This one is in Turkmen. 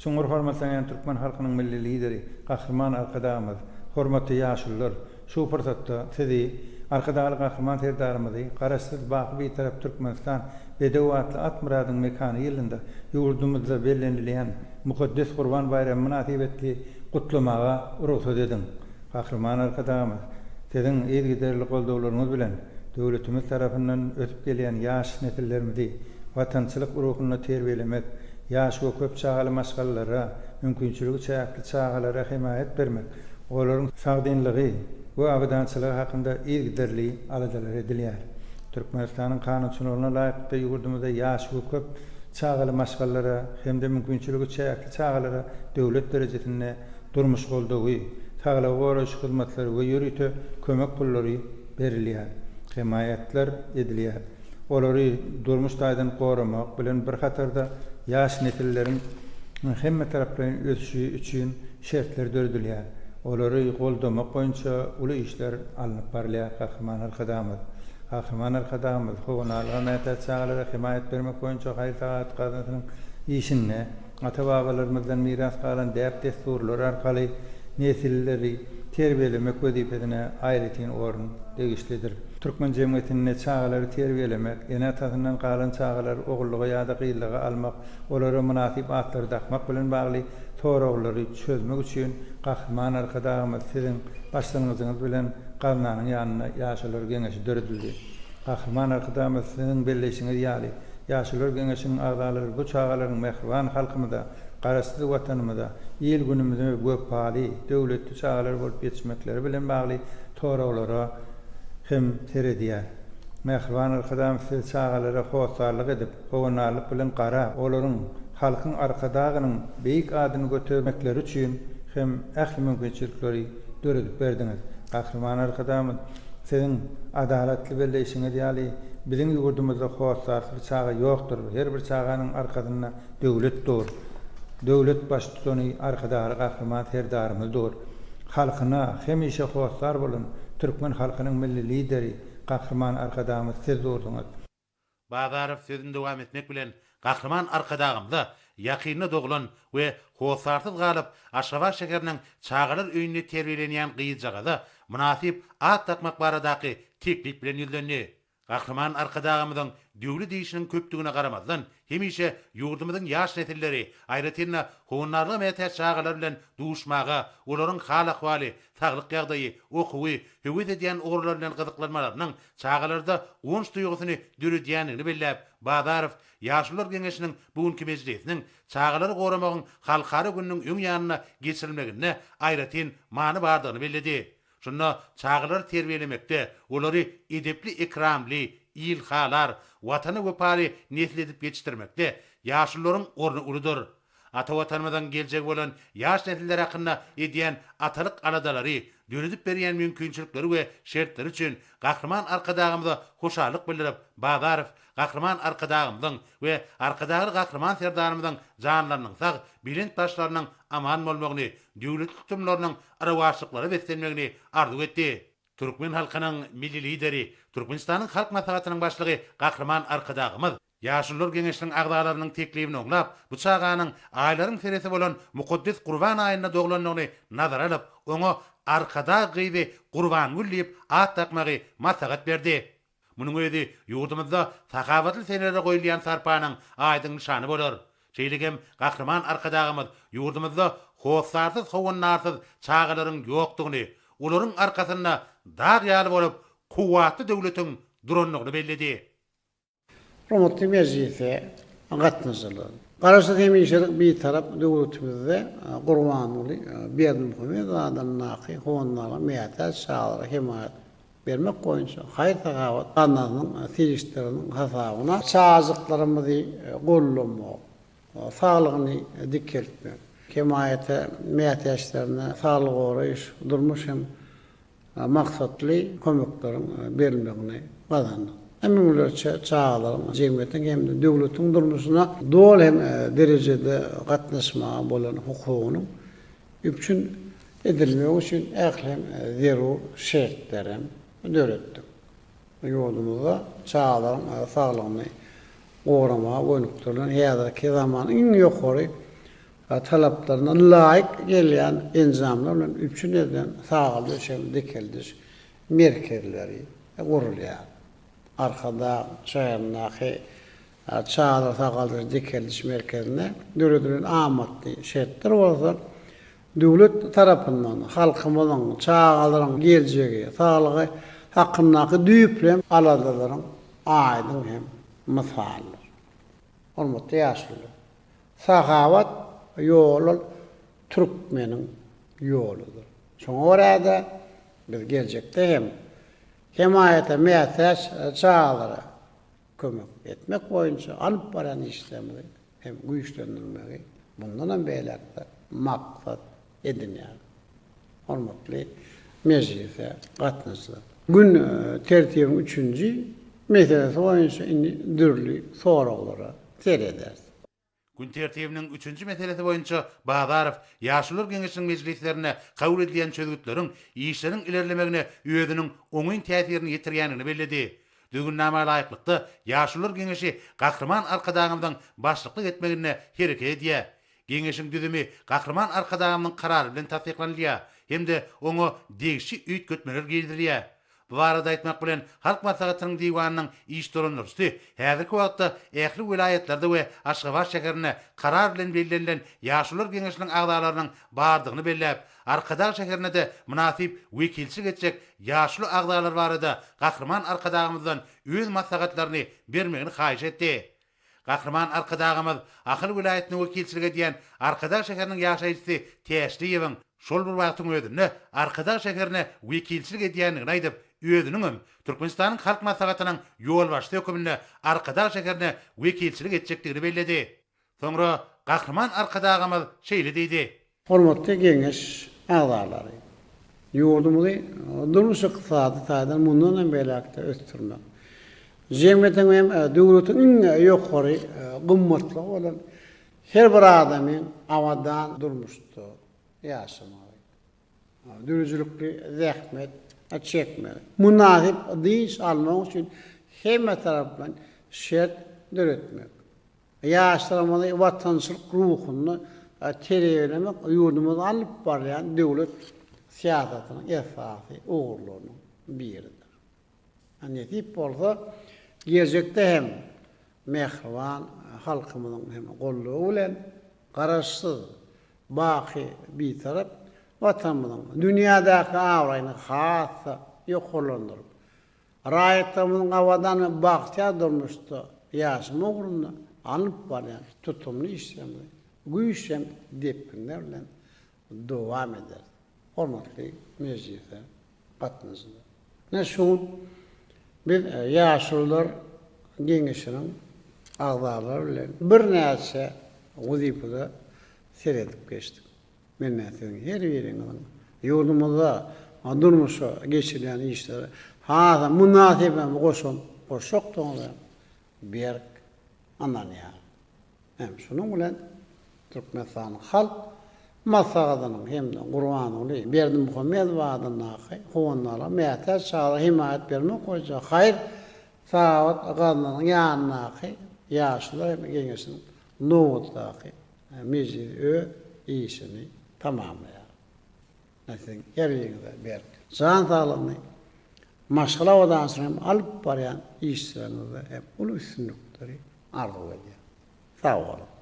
Şoňur hormatlanan Türkmen halkynyň milli lideri, gahrman arkadaşymyz, hormatly ýaşullar, şu pyrsatda sizi arkadaşly gahrman terdarymyzy garaşsyz baky bir tarap Türkmenistan bedewatly at muradyň mekany ýylynda ýurdumyzda bellenilýän mukaddes Gurban bayramy münasibetli gutlamaga ruhsat edin. Gahrman arkadaşymyz, sizin ýergiderli goldawlaryňyz bilen döwletimiz tarapyndan ötüp gelýän ýaş nesillerimizi watançylyk ruhuny terbiyelemek, ýaş we köp çağaly maşgallara, mümkinçiligi çäkli çağalara himayet bermek, olaryň sagdynlygy we abadançylygy hakynda ýergiderli aladalar edilýär. Türkmenistanyň kanunçylygyna laýyk ýurdumyzda ýaş we köp çağaly maşgallara hemde mümkinçiligi çäkli çağalara döwlet derejesinde durmuş goldagy, sağlagy goraş hyzmatlary we ýürüte kömek pullary berilýär. Himayetler edilýär. Olary durmuş taýdan goramak bilen bir hatarda ýaş nesilleriň hemme taraplaryň ösüşi üçin şertler dördülýär. Olary goldamak boýunça uly işler alınıp barylýar. Gahrman arkadaşymyz hoňalyga mätäç çağalara himayet bermek boýunça haýat gazanynyň işine ata-babalarymyzdan miras galan däp desturlar arkaly nesilleri terbiyelemek wezipesine aýrytyn orun degişlidir. Türkmen jemgyýetine çağalary terbiyelemek, ene atasyndan galan çağalar ogullyga ýa-da gyllyga almak, olara münasip atlary takmak bilen bagly soraglary çözmek üçin gahrman arkadaşymyz siziň başlaryňyz bilen gaznanyň ýanyna ýaşular geňeşi döredildi. Gahrman arkadaşymyz siziň belleşiňiz ýaly ýaşular geňeşiniň agdalary bu çağalaryň mehriban halkymyza, garaşsyz watanymyza, ýyl günümizde göp paly döwletli çağalar bolup ýetişmekleri bilen bagly soraglara hem teredýär. Mehriban arkadaşymyz çağalara hoşsarlyk edip, hoňalyk bilen garap, olaryň halkyň arkadagynyň beýik adyny götermekleri üçin hem ähli mümkinçilikleri döredip berdiňiz. Gahrman arkadaşymyz, siziň adaletli belleşiňiz ýaly biziň ýurdumyzda hoşsarlyk çağa ýokdur. Her bir çağanyň arkasynda döwlet dur. Döwlet baş tutany arkadaşly gahrman terdarymyz dur. Halkyna hemişe hoşsar bolan Türkmen halkynyň milli lideri gahrman arkadaşymyz siz durduňyz. Badarov sözünde dowam etmek bilen gahrman arkadaşymyza ýakyny doglan we hoşsarsyz galyp Aşgabat şeheriniň çağalar öýünde terbiýelenýän gyýjagada münasip at takmak baradaky teklip bilen ýüzlenýär. Gahrman arkadaşymyzyň döwlet işiniň köpdigine garamazdan hemişe ýurdumyzyň ýaş nesilleri aýratynda hoňarly mätäç çağalar bilen duşmaga, olaryň hal ahwaly, saglyk ýagdaýy, okuwy, höwet edýän ogurlar bilen gyzyklanmalarynyň çağalarda onç duýgusyny döredýänini belläp, Badarov ýaşular geňeşiniň bugünkü mejlisiniň çağalar goramagyň halkary gününiň öň ýanyna geçirilmegine aýratyn many bardygyny belledi. Şunda çağalar terbiýelemekde, olary edepli ikramly, ilhalar, watany we pary nesil edip ýetişdirmekde ýaşullaryň orny uludur. Ata watanymyzdan geljek bolan ýaş nesiller hakynda edýän atalyk aladalary, dönüdip berýän mümkinçilikleri we şertleri üçin gahrman arkadaşymyza hoşallyk bildirip, Badarov gahrman arkadaşymyzyň we arkadaşly gahrman serdarymyzyň janlarynyň sag bilent başlarynyň aman bolmagyny, döwlet tutumlarynyň arawaçlyklary beslenmegini arzu etdi. Türkmen halkynyň milli lideri, Türkmenistanyň halk maslahatynyň başlygy gahrman arkadaşymyz ýaşular geňeşiniň agdalarynyň teklibini oňlap, bu çağanyň aýlaryň seresi bolan mukaddes Gurban aýyna doglanyny nazara alyp, oňa arkada gyýby Gurban güllip at takmagy maslahat berdi. Munyň özi ýurdumyzda sakawatly senelere goýulýan sarpanyň aýdyň nişany bolar. Şeýlegem gahrman arkadaşymyz ýurdumyzda hoşsarsyz, hoňarsyz çağalaryň ýokdugyny, olaryň arkasynda dag ýaly bolup kuwatly döwletiň duranlygyny belledi. Hormatly mejlise gatnaşylar. Garaşsyz hemişelik bir tarap döwletimizde Gurbanly Berdimuhammed adanyny hoňalyga mätäç çağalara himayet bermek boýunça haýy tagawat anlarynyň silişleriniň hasabyna çağajyklarymyzy gollamak, saglygyny dikkeltmek, himayete mätäçlerine saglyk goraýyş, durmuş hem maksatly kömeklerin berilmegini gazandyk. Emniyetçi çağaların cemiyetiň hem döwletiň durmuşyna dol hem derejede gatnaşma bolan hukugynyň üçin edilmegi üçin ählem zerur şertlerim döretdik. Ýolumyzda çağaların saglygyny gorama, goýnuklaryň häzirki zaman iň ýokary talaplarına layık gelen enzamlarla üçün eden sağlı dikeldiş merkezleri kuruluyor. Arkada şehirnaki çağlar sağlı dikeldiş merkezine dördürün amatlı şartlar olsa devlet tarafından halkımızın çağların geleceği sağlığı hakkındaki düyüplem aladaların aydın hem misallar. Hormatly ýaşlylar. Sahavat ýolu Türkmenin ýoludur. Şoňa görä biz geljekde hem himayete mätäç çağlara kömek etmek boýunça alyp baran işlemleri hem güýçlendirmegi bundan beýlekde maksat edinýär. Hormatly mejlise gatnaşylar. Gün tertibinin 3-nji meselesi boýunça indi dürli soraglary tereder. Gün tertibinin 3-nji meselesi boýunça Bazarow Ýaşulylar Geňeşiniň mejlislerine kabul edilen çözgütlerin işleriň ilerlemegine özüniň oňuň täsirini ýetirýänini belledi. Dügünnama laýyklykda Ýaşulylar Geňeşi gahrman arkadaşymyň başlyklyk etmegine hereket edýär. Geňeşiň düzümi gahrman arkadaşymyň karary bilen tasdiklanýar hemde oňa degişi üýtgetmeler giydirýär. Bu arada aytmak bilen Halk Maslahatynyň diwanynyň iş turanlary häzirki wagtda ähli vilayatlerde we Aşgabat şäherine karar bilen belirlenen Ýaşulylar Geňeşiniň agdalarynyň bardygyny belläp, Arkadaş şäherine de münasip wekilçilik etjek ýaşly agdalar barada gahrman arkadaşymyzdan öz maslahatlaryny bermegini haýyş etdi. Gahrman arkadaşymyz Akyl vilayatynyň wekilçilik edýän Arkadaş şäheriniň ýaşaýjysy Täşliýewiň şol bir wagtyň özünde Arkadaş şäherine wekilçilik edýänini aýdyp özünün Türkmenistanyň Halk Maslahatynyň ýolbaşçy hökümine Arkadaş şäherine wekilçilik etjekdigini belledi. Soňra gahrman arkadaşymyz şeýle diýdi. Hormatly Geňeş agdalary. Ýurdumuzy durmuş ykdysady taýdan mundan beýlekde ösdürmek. Jemgyýetiň hem döwletiň ýokary gymmatly bolan her bir adamyň awadan durmuşdy ýaşamagy. Dürüjlükli zähmet çekmek. Münasip diş almak üçin hemme tarapdan şert döretmek. Ýaşlarymyzy watançylyk ruhuny terbiýelemek ýurdumyzy alyp barýan döwlet siýasatynyň esasy ogurlarynyň biridir. Anetip bolsa gelecekde hem mehriban halkymyzyň hem gollugy bilen garaşsyz baqy bir tarap vatanymyzyň dünýädäki awraýyny hassa ýoklandyryp raýatymyzyň awadan bagtya durmuşdy ýaşama ugrunda alyp barýan tutumly işlemler güýçem depinler bilen dowam eder. Hormatly mejlise gatnaşylar. Näşo biz Ýaşulylar Geňeşiniň agdalary bilen bir näçe wazypada seredip geçdik. Men näçe her ýeriňiň ýurdumyzda durmuşa geçirilen işleri haza münasibem goşok toňla berk ananýar. Hem şonuň bilen Türkmenistan Halk Maslahatynyň hem de Gurbanuly Berdimuhammedow adynaky howunlara mätäç çağa himayet bermek goýja haýr sawat aganyň ýanynaky ýaşlylar Geňeşiniň nowatdaky mejlis işini tamamlaýar. Näçe her ýerde berk. Can sağlygyny maşgalawadan soň alyp barýan işlerini hep ulu üstünlükleri arzu edýär. Sağ olun.